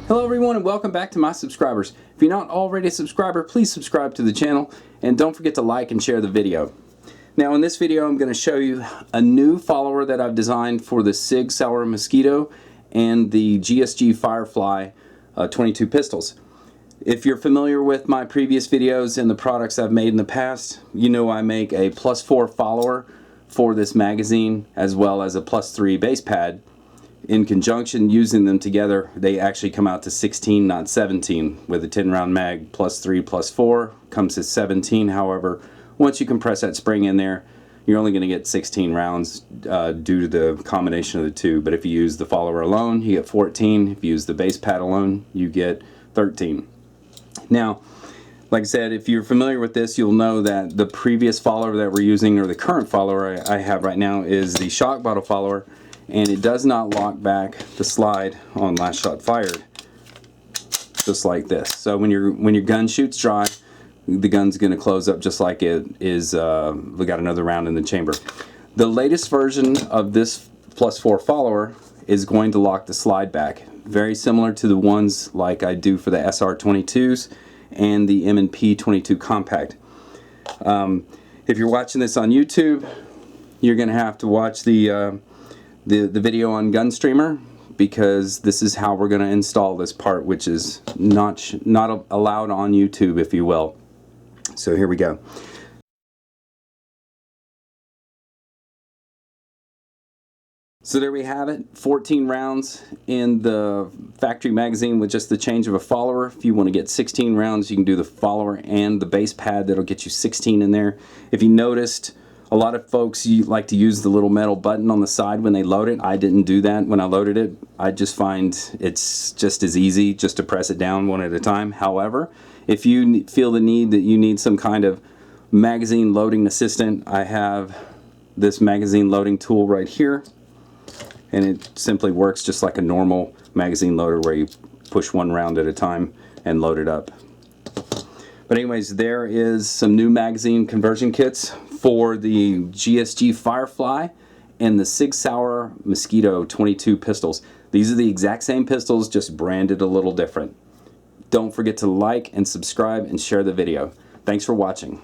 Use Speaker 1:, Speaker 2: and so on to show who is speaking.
Speaker 1: Hello everyone and welcome back to my subscribers. If you're not already a subscriber, please subscribe to the channel and don't forget to like and share the video. Now in this video I'm going to show you a new follower that I've designed for the Sig Sauer Mosquito and the GSG FireFly 22 pistols. If you're familiar with my previous videos and the products I've made in the past, you know I make a +4 follower for this magazine as well as a +3 base pad. In conjunction, using them together, they actually come out to 16, not 17, with a 10-round mag +3 +4 comes to 17. However, once you compress that spring in there, you're only going to get 16 rounds due to the combination of the two. But if you use the follower alone, you get 14. If you use the base pad alone, you get 13. Now, like I said, if you're familiar with this, you'll know that the previous follower that we're using, or the current follower I have right now, is the Shockbottle follower. And it does not lock back the slide on last shot fired, just like this. So when your gun shoots dry, the gun's going to close up just like it is. We got another round in the chamber. The latest version of this +4 follower is going to lock the slide back, very similar to the ones like I do for the SR22s and the M&P 22 Compact. If you're watching this on YouTube, you're going to have to watch the video on GunStreamer, because this is how we're going to install this part, which is not allowed on YouTube, if you will. So here we go. So there we have it, 14 rounds in the factory magazine with just the change of a follower. If you want to get 16 rounds, you can do the follower and the base pad. That'll get you 16 in there. If you noticed, a lot of folks like to use the little metal button on the side when they load it. I didn't do that when I loaded it. I just find it's just as easy just to press it down one at a time. However, if you feel the need that you need some kind of magazine loading assistant, I have this magazine loading tool right here. And it simply works just like a normal magazine loader where you push one round at a time and load it up. But anyways, there is some new magazine conversion kits for the GSG FireFly and the Sig Sauer Mosquito 22 pistols. These are the exact same pistols, just branded a little different. Don't forget to like and subscribe and share the video. Thanks for watching.